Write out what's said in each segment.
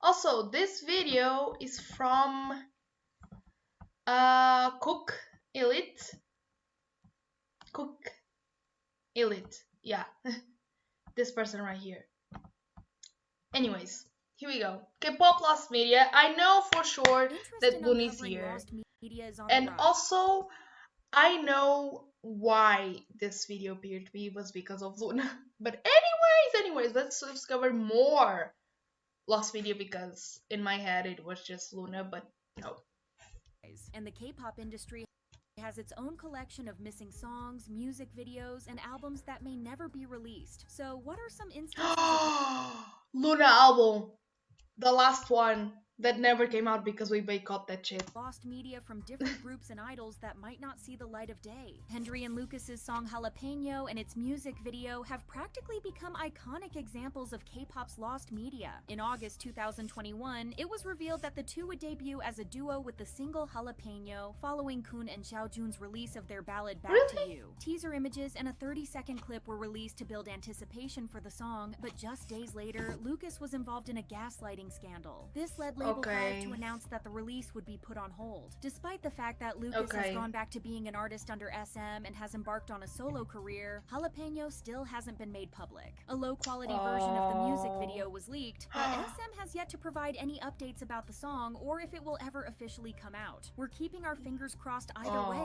Also, this video is from Cook Elite. Cook Elite. Yeah. This person right here. Anyways, here we go. Kpop Lost Media. I know for sure that Looney's here. And also, I know why this video appeared to me was because of Luna. But anyways, let's discover more Lost Media because in my head it was just Luna, but no. And the K-pop industry has its own collection of missing songs, music videos, and albums that may never be released. So what are some instances of Luna album. The last one that never came out because we boycott that shit. lost media from different groups and idols that might not see the light of day? Hendry and Lucas's song Jalapeno and its music video have practically become iconic examples of K-pop's lost media. In August 2021, it was revealed that the two would debut as a duo with the single Jalapeno, following Kun and Xiaojun's release of their ballad Back to You. Teaser images and a 30-second clip were released to build anticipation for the song, but just days later, Lucas was involved in a gaslighting scandal. This led Label 5 to announce that the release would be put on hold. Despite the fact that Lucas has gone back to being an artist under SM and has embarked on a solo career, Jalapeno still hasn't been made public. A low-quality version of the music video was leaked, but SM has yet to provide any updates about the song or if it will ever officially come out. We're keeping our fingers crossed either way.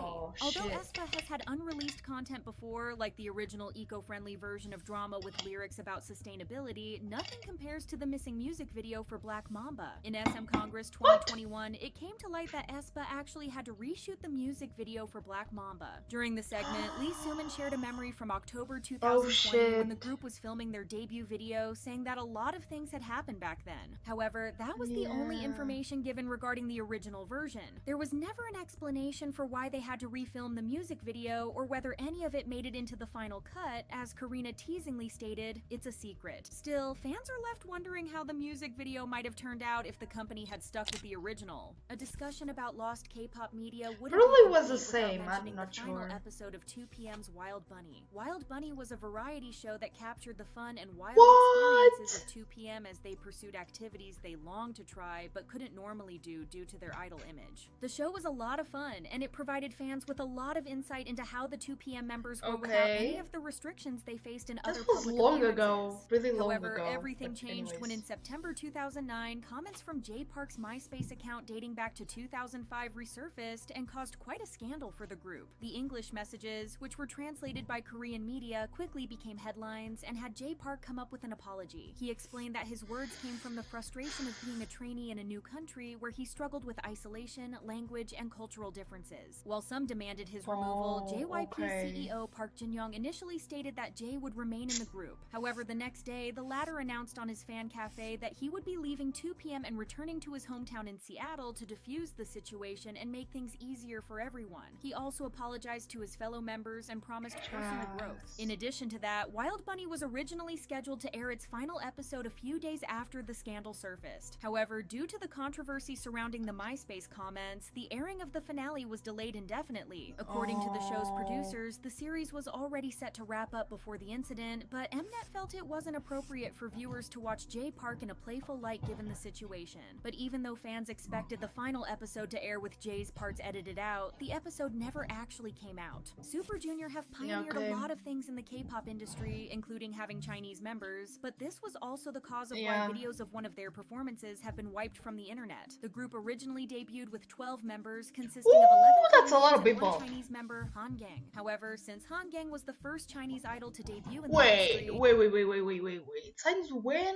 Although aespa has had unreleased content before, like the original eco-friendly version of Drama with lyrics about sustainability, nothing compares to the missing music video for Black Mamba. In SM Congress 2021, it came to light that aespa actually had to reshoot the music video for Black Mamba. During the segment, Lee Suman shared a memory from October 2020 when the group was filming their debut video, saying that a lot of things had happened back then. However, that was the only information given regarding the original version. There was never an explanation for why they had to refilm the music video or whether any of it made it into the final cut. As Karina teasingly stated, it's a secret. Still, fans are left wondering how the music video might have turned out if the company had stuck with the original. A discussion about lost K-pop media wouldn't Probably be was the complete without same, I'm mentioning not the final sure. episode of 2PM's Wild Bunny. Wild Bunny was a variety show that captured the fun and wild experiences of 2PM as they pursued activities they longed to try but couldn't normally do due to their idol image. The show was a lot of fun, and it provided fans with a lot of insight into how the 2PM members were without any of the restrictions they faced in other public long appearances. ago, really long However, ago. everything changed when in September 2009, comments from Jay Park's MySpace account dating back to 2005 resurfaced and caused quite a scandal for the group. The English messages, which were translated by Korean media, quickly became headlines and had Jay Park come up with an apology. He explained that his words came from the frustration of being a trainee in a new country where he struggled with isolation, language, and cultural differences. While some demanded his removal, JYP CEO Park Jin-young initially stated that Jay would remain in the group. However, the next day, the latter announced on his fan cafe that he would be leaving 2PM and returning to his hometown in Seattle to defuse the situation and make things easier for everyone. He also apologized to his fellow members and promised personal growth. In addition to that, Wild Bunny was originally scheduled to air its final episode a few days after the scandal surfaced. However, due to the controversy surrounding the MySpace comments, the airing of the finale was delayed indefinitely. According to the show's producers, the series was already set to wrap up before the incident, but Mnet felt it wasn't appropriate for viewers to watch Jay Park in a playful light given the situation. But even though fans expected the final episode to air with Jay's parts edited out, the episode never actually came out. Super Junior have pioneered a lot of things in the K-pop industry, including having Chinese members, but this was also the cause of why videos of one of their performances have been wiped from the internet. The group originally debuted with 12 members, consisting of 11 that's a lot of Koreans and people. one Chinese member, Han Gang. However, since Han Gang was the first Chinese idol to debut in the Wait. industry... Since when?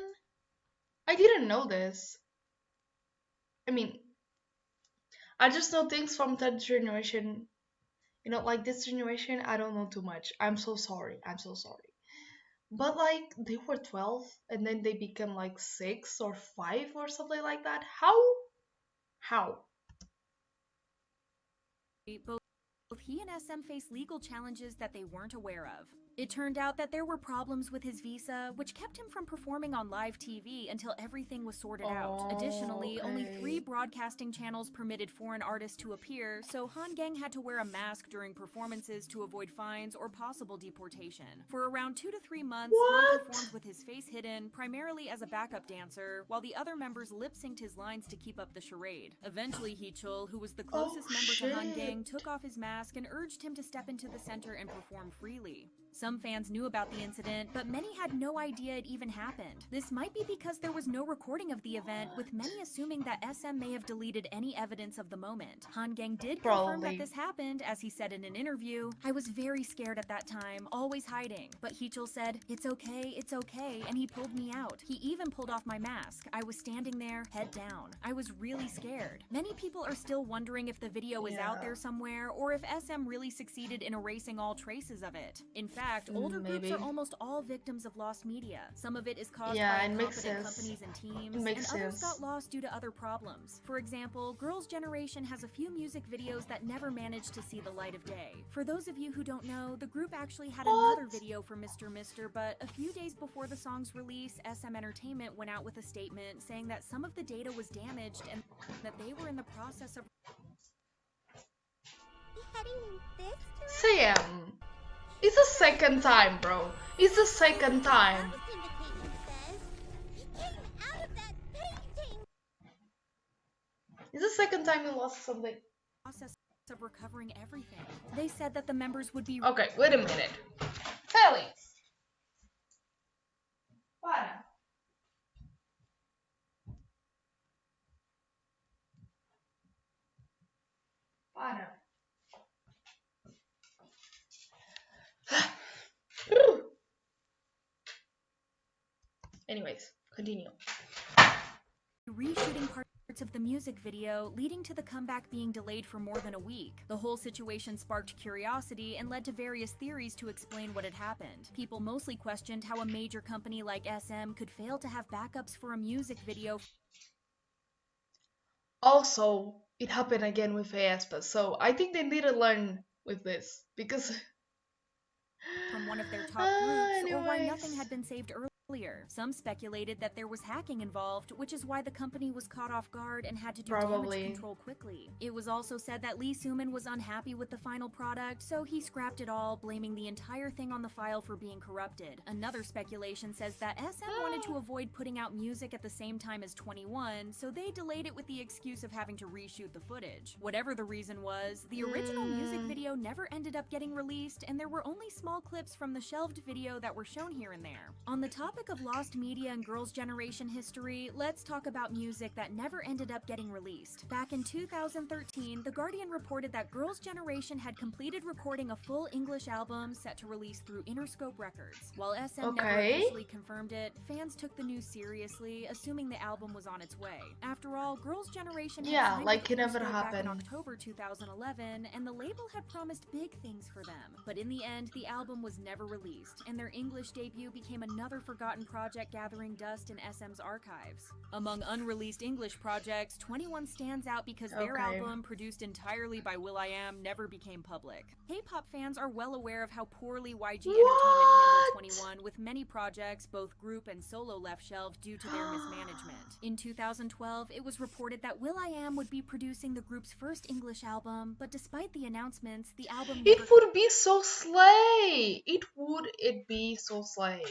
I didn't know this. I mean, I just know things from that generation. You know, like this generation, I don't know too much. I'm so sorry. But like, they were 12 and then they became like 6 or 5 or something like that. How? Both he and SM faced legal challenges that they weren't aware of. It turned out that there were problems with his visa, which kept him from performing on live TV until everything was sorted out. Additionally, only 3 broadcasting channels permitted foreign artists to appear, so Han Gang had to wear a mask during performances to avoid fines or possible deportation. For around 2 to 3 months, Han performed with his face hidden, primarily as a backup dancer, while the other members lip-synced his lines to keep up the charade. Eventually, Hee-chul, who was the closest member to Han Gang, took off his mask and urged him to step into the center and perform freely. Some fans knew about the incident, but many had no idea it even happened. This might be because there was no recording of the event, with many assuming that SM may have deleted any evidence of the moment. Han Gang did confirm that this happened, as he said in an interview, "I was very scared at that time, always hiding." But Hee-chul said, it's okay, and he pulled me out. He even pulled off my mask. I was standing there, head down. I was really scared. Many people are still wondering if the video is out there somewhere, or if SM really succeeded in erasing all traces of it. In fact, older groups are almost all victims of lost media. Some of it is caused by incompetent companies and teams, and others got lost due to other problems. For example, Girls' Generation has a few music videos that never managed to see the light of day. For those of you who don't know, the group actually had another video for Mr. Mister, but a few days before the song's release, SM Entertainment went out with a statement saying that some of the data was damaged and that they were in the process of Sam, it's the second time, bro. It's the second time. It's the second time you lost something. Process of recovering everything. They said that the members would be Okay, wait a minute. Felix. Para. Para. Anyways, continue. Reshooting parts of the music video, leading to the comeback being delayed for more than a week. The whole situation sparked curiosity and led to various theories to explain what had happened. People mostly questioned how a major company like SM could fail to have backups for a music video. Also, it happened again with aespa, so I think they need to learn with this, because from one of their top groups, or why nothing had been saved earlier. Some speculated that there was hacking involved, which is why the company was caught off guard and had to do damage control quickly. It was also said that Lee Soo-min was unhappy with the final product, so he scrapped it all, blaming the entire thing on the file for being corrupted. Another speculation says that SM wanted to avoid putting out music at the same time as 21, so they delayed it with the excuse of having to reshoot the footage. Whatever the reason was, the original music video never ended up getting released, and there were only small clips from the shelved video that were shown here and there. On the topic of lost media and Girls' Generation history, let's talk about music that never ended up getting released. Back in 2013, The Guardian reported that Girls' Generation had completed recording a full English album set to release through Interscope Records. While SM never officially confirmed it, fans took the news seriously, assuming the album was on its way. After all, Girls' Generation had signed with Interscope back in October 2011, and the label had promised big things for them. But in the end, the album was never released, and their English debut became another forgotten project gathering dust in SM's archives. Among unreleased English projects, 21 stands out because their album, produced entirely by will.i.am, never became public. K-pop fans are well aware of how poorly YG Entertainment handled 21, with many projects, both group and solo, left shelved due to their mismanagement. In 2012, it was reported that will.i.am would be producing the group's first English album, but despite the announcements, the album It would be so slay! It be so slay.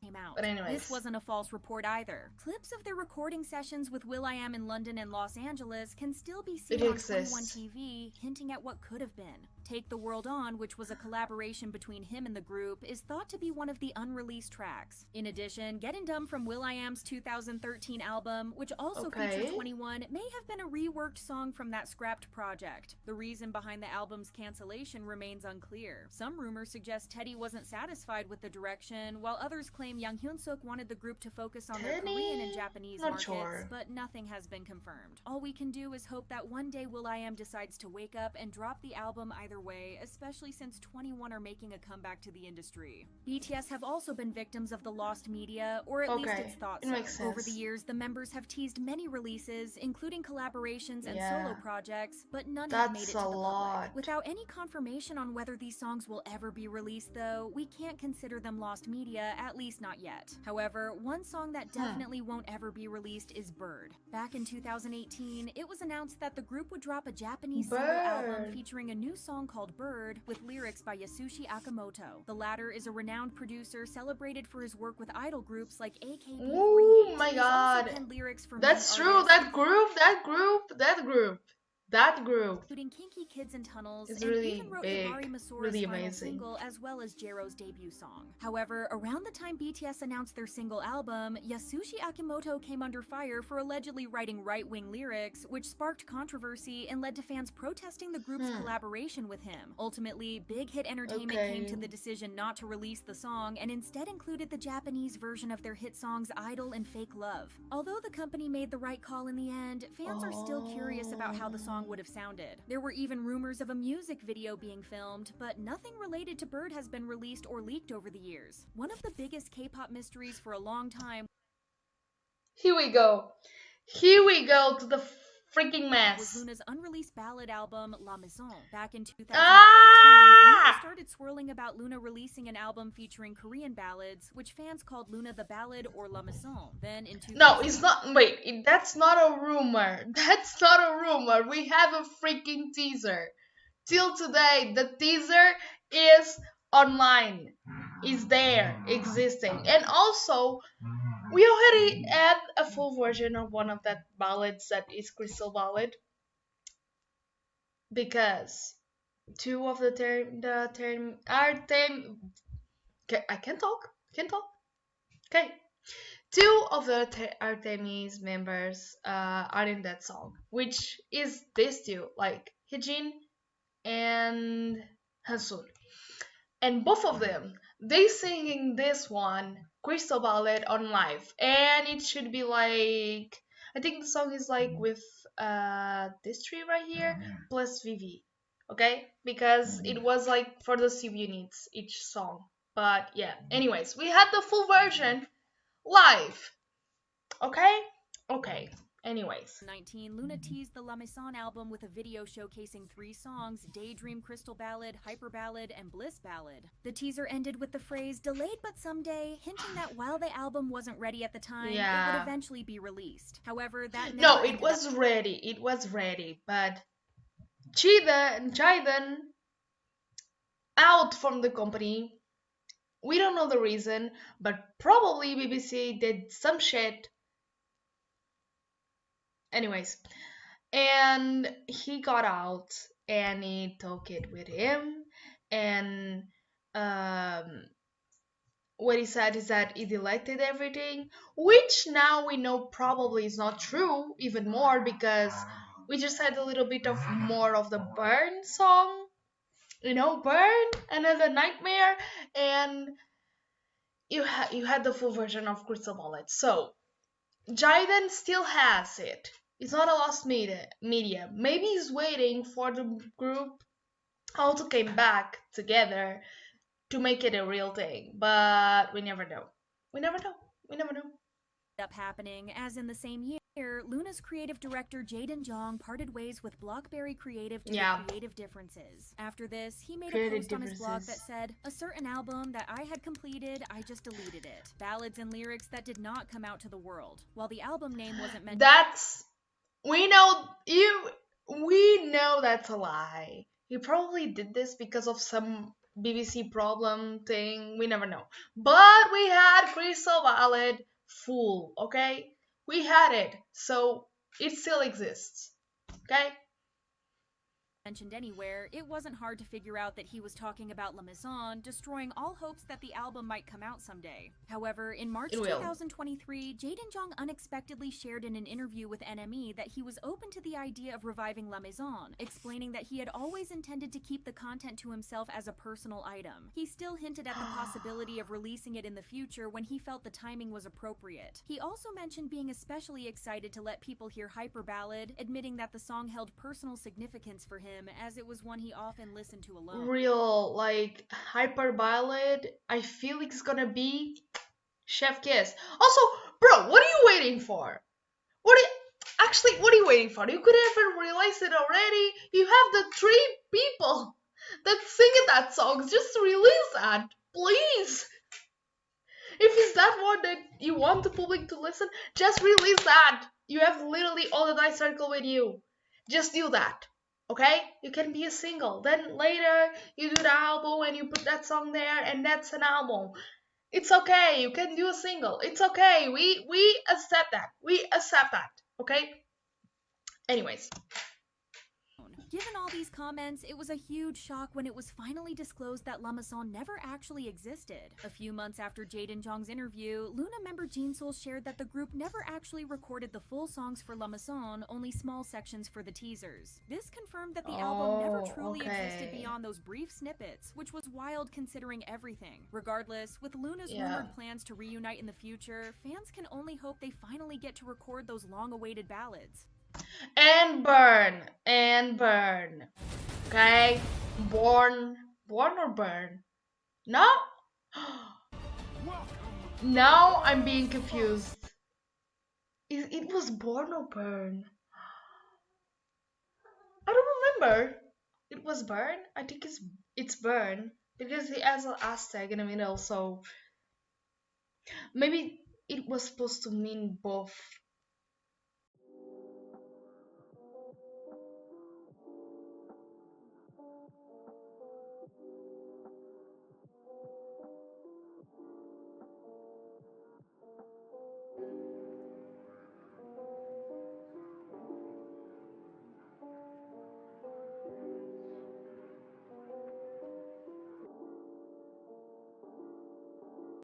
Came out. But anyways. This wasn't a false report either. Clips of their recording sessions with will.i.am in London and Los Angeles can still be seen on 21 TV, hinting at what could have been. Take the World On, which was a collaboration between him and the group, is thought to be one of the unreleased tracks. In addition, Getting Dumb from will.i.am's 2013 album, which also featured 21, may have been a reworked song from that scrapped project. The reason behind the album's cancellation remains unclear. Some rumors suggest Teddy wasn't satisfied with the direction, while others claim claim Young Hyun Suk wanted the group to focus on their Korean and Tenny? Japanese Not markets, sure. but nothing has been confirmed. All we can do is hope that one day will.i.am decides to wake up and drop the album either way, especially since 21 are making a comeback to the industry. BTS have also been victims of the lost media, or at least it's Okay, thought it so. makes Over the sense. years, the members have teased many releases, including collaborations and solo Yeah, projects, but none have made that's it a to the public. lot. Without any confirmation on whether these songs will ever be released, though, we can't consider them lost media, at least not yet. However, one song that definitely won't ever be released is Bird. Back in 2018, it was announced that the group would drop a Japanese single album Bird. featuring a new song called Bird with lyrics by Yasushi Akamoto. The latter is a renowned producer celebrated for his work with idol groups like Oh AKB48. my He's also god. penned lyrics for many That's true. artists, That group including Kinky Kids in Tunnels, is and even really wrote big, Ibari Masora's really final amazing. single, as well as Jero's debut song. However, around the time BTS announced their single album, Yasushi Akimoto came under fire for allegedly writing right-wing lyrics, which sparked controversy and led to fans protesting the group's collaboration with him. Ultimately, Big Hit Entertainment came to Okay. the decision not to release the song and instead included the Japanese version of their hit songs Idol and Fake Love. Although the company made the right call in the end, fans are still curious about how the song would have sounded. There were even rumors of a music video being filmed, but nothing related to Bird has been released or leaked over the years. One of the biggest K-pop mysteries for a long time Here we go. Here we go to the freaking was mess. Luna's unreleased ballad album La Maison. Back in 2018, rumors Ah! started swirling about Luna releasing an album featuring Korean ballads, which fans called Luna the Ballad or La Maison. Then in No, 2000, it's not. Wait, that's not a rumor. That's not a rumor. We have a freaking teaser. Till today, the teaser is online, is there, existing. And also, we already had a full version of one of that ballads that is Crystal Ballad because two of the term are term. I can talk. Can talk. Okay. Two of the Artemis members are in that song, which is these two, like Hijin and Hasun. And both of them, they singing this one, Crystal Ballad, on live. And it should be like, I think the song is like with this tree right here, plus Vivi. Okay? Because it was like for the subunits, each song. But yeah, anyways, we had the full version live. Okay? Okay. Anyways. 19, Luna teased the La Maison album with a video showcasing 3 songs: Daydream, Crystal Ballad, Hyper Ballad, and Bliss Ballad. The teaser ended with the phrase "delayed but someday," hinting that while the album wasn't ready at the time, it would Yeah. eventually be released. However, that never No, it ended up was ready. It was ready. But Jiden out from the company. We don't know the reason, but probably BBC did some shit. Anyways, and he got out and he took it with him. And um, what he said is that he deleted everything, which now we know probably is not true, even more because we just had a little bit of more of the Burn song, Burn, Another Nightmare, and you had the full version of Crystal Bullet. So Jaden still has it. It's not a lost media. Maybe he's waiting for the group all to come back together to make it a real thing. But we never know. We never know. We never know. up happening, as in the same year, Luna's creative director Jaden Jong parted ways with Blockberry Creative due Yeah. to creative differences. After this, he made a Creative post on his blog that differences. said, "A certain album that I had completed, I just deleted it. Ballads and lyrics that did not come out to the world." While the album name wasn't mentioned, That's we know you. We know that's a lie. He probably did this because of some BBC problem thing. We never know. But we had Crystal Ballad full. Okay, we had it, so it still exists. Okay. mentioned anywhere, it wasn't hard to figure out that he was talking about La Maison, destroying all hopes that the album might come out someday. However, in March It will. 2023, Jaden Jong unexpectedly shared in an interview with NME that he was open to the idea of reviving La Maison, explaining that he had always intended to keep the content to himself as a personal item. He still hinted at the possibility of releasing it in the future when he felt the timing was appropriate. He also mentioned being especially excited to let people hear Hyper Ballad, admitting that the song held personal significance for him as it was one he often listened to alone. Real, like, hyper ballad, I feel it's gonna be Chef Kiss. Also, bro, what are you waiting for? What are you waiting for? You could have realized it already. You have the three people that sing that song. Just release that, please. If it's that one that you want the public to listen, just release that. You have literally all the Dice Circle with you. Just do that. Okay? You can be a single. Then later you do the album and you put that song there and that's an album. It's okay. You can do a single. It's okay. We accept that. We accept that. Okay? Anyways. Given all these comments, it was a huge shock when it was finally disclosed that La Maison never actually existed. A few months after Jaden Jong's interview, Luna member Jin Soul shared that the group never actually recorded the full songs for La Maison, only small sections for the teasers. This confirmed that the album never truly existed beyond those brief snippets, which was wild considering everything. Regardless, with Luna's rumored plans to reunite in the future, fans can only hope they finally get to record those long-awaited ballads. And burn. Okay? Born or burn? No? Now I'm being confused. It was born or burn? I don't remember. It was burn? I think it's burn. Because he has an Aztec in the middle, so maybe it was supposed to mean both